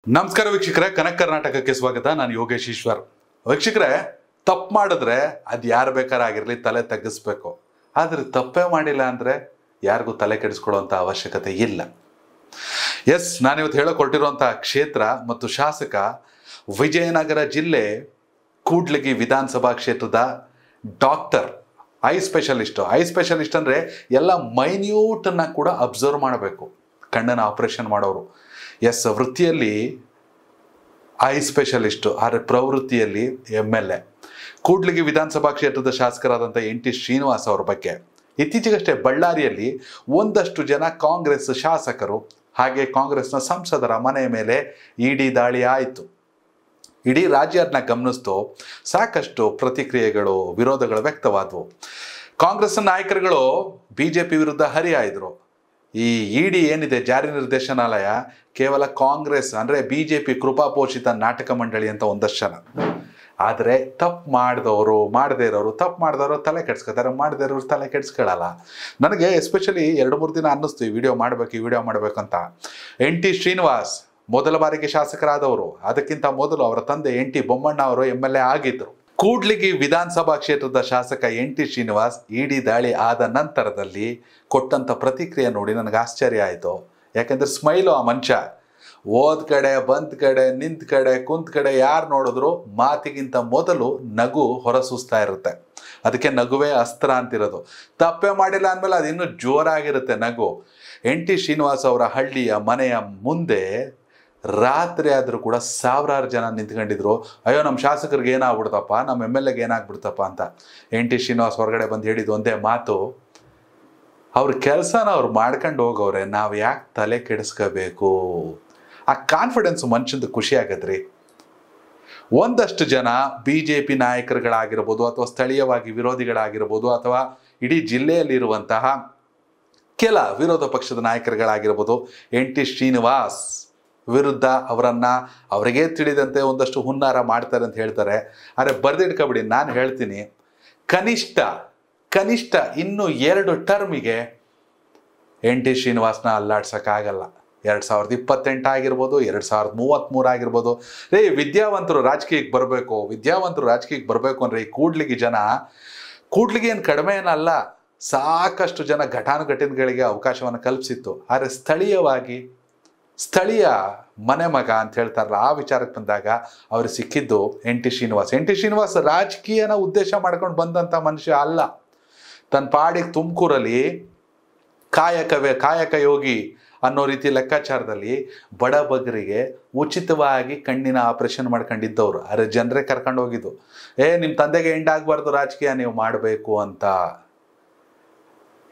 ನಮಸ್ಕಾರ ವೀಕ್ಷಕರೇ, ಕನಕ ಕರ್ನಾಟಕಕ್ಕೆ ಸ್ವಾಗತ. ನಾನು ಯೋಗೇಶ್ ಈಶ್ವರ್. ವೀಕ್ಷಕರೇ, ತಪ್ಪು ಮಾಡಿದ್ರೆ ಅದು ಯಾರು ಬೇಕಾರಾಗಿರಲಿ ತಲೆ ತಗ್ಗಿಸ್ಬೇಕು. ಆದರೆ ತಪ್ಪೇ ಮಾಡಿಲ್ಲ ಅಂದರೆ ಯಾರಿಗೂ ತಲೆ ಕೆಡಿಸ್ಕೊಳ್ಳುವಂಥ ಅವಶ್ಯಕತೆ ಇಲ್ಲ. ಎಸ್, ನಾನಿವತ್ತು ಹೇಳಕೊಟ್ಟಿರುವಂಥ ಕ್ಷೇತ್ರ ಮತ್ತು ಶಾಸಕ ವಿಜಯನಗರ ಜಿಲ್ಲೆ ಕೂಡ್ಲಿಗಿ ವಿಧಾನಸಭಾ ಕ್ಷೇತ್ರದ ಡಾಕ್ಟರ್ ಐ ಸ್ಪೆಷಲಿಸ್ಟ್ ಅಂದರೆ ಎಲ್ಲ ಮೈನ್ಯೂಟನ್ನು ಕೂಡ ಅಬ್ಸರ್ವ್ ಮಾಡಬೇಕು. ಕಣ್ಣನ್ನು ಆಪರೇಷನ್ ಮಾಡೋರು. ಎಸ್, ವೃತ್ತಿಯಲ್ಲಿ ಐ ಸ್ಪೆಷಲಿಸ್ಟು, ಆದರೆ ಪ್ರವೃತ್ತಿಯಲ್ಲಿ MLA. ಕೂಡ್ಲಿಗಿ ವಿಧಾನಸಭಾ ಕ್ಷೇತ್ರದ ಶಾಸಕರಾದಂಥ NT ಶ್ರೀನಿವಾಸ್ ಅವರ ಬಗ್ಗೆ ಇತ್ತೀಚೆಗಷ್ಟೇ ಬಳ್ಳಾರಿಯಲ್ಲಿ ಒಂದಷ್ಟು ಜನ ಕಾಂಗ್ರೆಸ್ ಶಾಸಕರು ಹಾಗೆ ಕಾಂಗ್ರೆಸ್ನ ಸಂಸದರ ಮನೆಯ ಮೇಲೆ ED ದಾಳಿ ಆಯಿತು. ಇಡೀ ರಾಜ್ಯ ಅದನ್ನ ಗಮನಿಸ್ತು. ಸಾಕಷ್ಟು ಪ್ರತಿಕ್ರಿಯೆಗಳು, ವಿರೋಧಗಳು ವ್ಯಕ್ತವಾದವು. ಕಾಂಗ್ರೆಸ್ ನಾಯಕರುಗಳು BJP ವಿರುದ್ಧ ಹರಿಹಾಯ್ದರು. ಈ ED ಏನಿದೆ, ಜಾರಿ ನಿರ್ದೇಶನಾಲಯ, ಕೇವಲ ಕಾಂಗ್ರೆಸ್ ಅಂದರೆ BJP ಕೃಪಾಪೋಷಿತ ನಾಟಕ ಮಂಡಳಿ ಅಂತ ಒಂದಷ್ಟು ಜನ. ಆದರೆ ತಪ್ಪು ಮಾಡದೇ ಇರೋರು ತಲೆ ಕೆಡ್ಸ್ಕೊತಾರೆ, ಮಾಡದೇ ಇರೋರು ತಲೆ ಕೆಡ್ಸ್ಕೊಳ್ಳಲ್ಲ. ನನಗೆ ಎಸ್ಪೆಷಲಿ 2-3 ದಿನ ಅನ್ನಿಸ್ತು ಈ ವಿಡಿಯೋ ಮಾಡಬೇಕಂತ. NT ಶ್ರೀನಿವಾಸ್ ಮೊದಲ ಬಾರಿಗೆ ಶಾಸಕರಾದವರು. ಅದಕ್ಕಿಂತ ಮೊದಲು ಅವರ ತಂದೆ NT ಬೊಮ್ಮಣ್ಣ ಅವರು MLA ಆಗಿದ್ದರು. ಕೂಡ್ಲಿಗಿ ವಿಧಾನಸಭಾ ಕ್ಷೇತ್ರದ ಶಾಸಕ NT ಶ್ರೀನಿವಾಸ್ ED ದಾಳಿ ಆದ ನಂತರದಲ್ಲಿ ಕೊಟ್ಟಂಥ ಪ್ರತಿಕ್ರಿಯೆ ನೋಡಿ ನನಗೆ ಆಶ್ಚರ್ಯ ಆಯಿತು. ಯಾಕೆಂದರೆ ಸ್ಮೈಲು ಆ ಮನುಷ್ಯ. ಓದ್ ಕಡೆ, ಬಂದ ಕಡೆ, ನಿಂತ ಕಡೆ, ಕುಂತ ಕಡೆ ಯಾರು ನೋಡಿದ್ರು ಮಾತಿಗಿಂತ ಮೊದಲು ನಗು ಹೊರಸೂಸ್ತಾ ಇರುತ್ತೆ. ಅದಕ್ಕೆ ನಗುವೇ ಅಸ್ತ್ರ ಅಂತಿರೋದು. ತಪ್ಪೇ ಮಾಡಿಲ್ಲ ಅಂದಮೇಲೆ ಅದು ಇನ್ನೂ ಜೋರಾಗಿರುತ್ತೆ ನಗು. NT ಶ್ರೀನಿವಾಸ್ ಅವರ ಹಳ್ಳಿಯ ಮನೆಯ ಮುಂದೆ ರಾತ್ರಿ ಆದರೂ ಕೂಡ ಸಾವಿರಾರು ಜನ ನಿಂತ್ಕೊಂಡಿದ್ರು. ಅಯ್ಯೋ, ನಮ್ಮ ಶಾಸಕರಿಗೆ ಏನಾಗ್ಬಿಡ್ತಪ್ಪ, ನಮ್ಮ MLAಗೆ ಏನಾಗ್ಬಿಡ್ತಪ್ಪ ಅಂತ. NT ಶ್ರೀನಿವಾಸ್ ಹೊರಗಡೆ ಬಂದು ಹೇಳಿದ್ದು ಒಂದೇ ಮಾತು, ಅವ್ರ ಕೆಲಸನ ಅವ್ರು ಮಾಡ್ಕೊಂಡು ಹೋಗವ್ರೆ, ನಾವು ಯಾಕೆ ತಲೆ ಕೆಡಿಸ್ಕೋಬೇಕು. ಆ ಕಾನ್ಫಿಡೆನ್ಸ್ ಮನುಷ್ಯಂದು ಖುಷಿ ಆಗದ್ರಿ. ಒಂದಷ್ಟು ಜನ BJP ನಾಯಕರುಗಳಾಗಿರ್ಬೋದು ಅಥವಾ ಸ್ಥಳೀಯವಾಗಿ ವಿರೋಧಿಗಳಾಗಿರ್ಬೋದು ಅಥವಾ ಇಡೀ ಜಿಲ್ಲೆಯಲ್ಲಿರುವಂತಹ ಕೆಲ ವಿರೋಧ ಪಕ್ಷದ ನಾಯಕರುಗಳಾಗಿರ್ಬೋದು NT ಶ್ರೀನಿವಾಸ್ ವಿರುದ್ಧ ಅವರಿಗೆ ತಿಳಿದಂತೆ ಒಂದಷ್ಟು ಹುನ್ನಾರ ಮಾಡ್ತಾರೆ ಅಂತ ಹೇಳ್ತಾರೆ. ಆದರೆ ಬರೆದಿಟ್ಕೊಬಿಡಿ, ನಾನು ಹೇಳ್ತೀನಿ, ಕನಿಷ್ಠ ಇನ್ನೂ 2 ಟರ್ಮಿಗೆ NT ಶ್ರೀನಿವಾಸ್ನ ಅಲ್ಲಾಡ್ಸೋಕ್ಕಾಗಲ್ಲ. 2028 ಆಗಿರ್ಬೋದು, 2033 ಆಗಿರ್ಬೋದು. ವಿದ್ಯಾವಂತರು ರಾಜಕೀಯಕ್ಕೆ ಬರಬೇಕು ಅಂದರೆ ಈ ಕೂಡ್ಲಿಗಿ ಏನು ಕಡಿಮೆ ಏನಲ್ಲ. ಸಾಕಷ್ಟು ಜನ ಘಟಾನುಘಟನೆಗಳಿಗೆ ಅವಕಾಶವನ್ನು ಕಲ್ಪಿಸಿತ್ತು. ಆದರೆ ಸ್ಥಳೀಯ ಮನೆ ಮಗ ಅಂತ ಹೇಳ್ತಾರಲ್ಲ, ಆ ವಿಚಾರಕ್ಕೆ ಬಂದಾಗ ಅವ್ರಿಗೆ ಸಿಕ್ಕಿದ್ದು NT ಶ್ರೀನಿವಾಸ್ ರಾಜಕೀಯನ ಉದ್ದೇಶ ಮಾಡ್ಕೊಂಡು ಬಂದಂಥ ಮನುಷ್ಯ ಅಲ್ಲ. ತನ್ನ ಪಾಡಿಗೆ ತುಮಕೂರಲ್ಲಿ ಕಾಯಕ ಯೋಗಿ ಅನ್ನೋ ರೀತಿ ಲೆಕ್ಕಾಚಾರದಲ್ಲಿ ಬಡಬಗರಿಗೆ ಉಚಿತವಾಗಿ ಕಣ್ಣಿನ ಆಪರೇಷನ್ ಮಾಡ್ಕೊಂಡಿದ್ದವರು. ಆದರೆ ಜನರೇ ಕರ್ಕೊಂಡು ಹೋಗಿದ್ದು, ನಿಮ್ಮ ತಂದೆಗೆ ಎಂಡಾಗಬಾರ್ದು ರಾಜಕೀಯ ನೀವು ಮಾಡಬೇಕು ಅಂತ.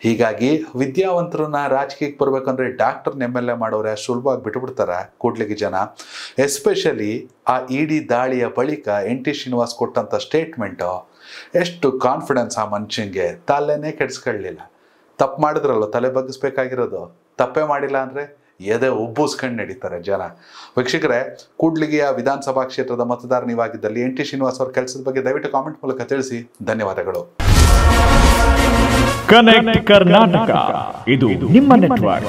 ಹೀಗಾಗಿ ವಿದ್ಯಾವಂತರನ್ನ ರಾಜಕೀಯಕ್ಕೆ ಬರಬೇಕಂದ್ರೆ ಡಾಕ್ಟರ್ನ MLA ಮಾಡೋರೆ ಸುಲಭವಾಗಿ ಬಿಟ್ಟುಬಿಡ್ತಾರೆ ಕೂಡ್ಲಿಗಿ ಜನ. ಎಸ್ಪೆಷಲಿ ಆ ED ದಾಳಿಯ ಬಳಿಕ NT ಶ್ರೀನಿವಾಸ್ ಕೊಟ್ಟಂಥ ಸ್ಟೇಟ್ಮೆಂಟು ಎಷ್ಟು ಕಾನ್ಫಿಡೆನ್ಸ್. ಆ ಮನುಷ್ಯಂಗೆ ತಲೆನೇ ಕೆಡಿಸ್ಕೊಳ್ಳಲಿಲ್ಲ. ತಪ್ಪು ಮಾಡಿದ್ರಲ್ಲ ತಲೆ ಬಗ್ಗಿಸ್ಬೇಕಾಗಿರೋದು. ತಪ್ಪೇ ಮಾಡಿಲ್ಲ ಅಂದರೆ ಎದೆ ಉಬ್ಬುಸ್ಕೊಂಡು ನಡೀತಾರೆ ಜನ. ವೀಕ್ಷಕರೇ, ಕೂಡ್ಲಿಗಿಯ ವಿಧಾನಸಭಾ ಕ್ಷೇತ್ರದ ಮತದಾರ ನೀವಾಗಿದ್ದಲ್ಲಿ NT ಶ್ರೀನಿವಾಸ್ ಅವ್ರ ಕೆಲಸದ ಬಗ್ಗೆ ದಯವಿಟ್ಟು ಕಾಮೆಂಟ್ ಮೂಲಕ ತಿಳಿಸಿ. ಧನ್ಯವಾದಗಳು. ಕನೆಕ್ಟ್ ಕರ್ನಾಟಕ, ಇದು ನಿಮ್ಮ ನೆಟ್ವರ್ಕ್.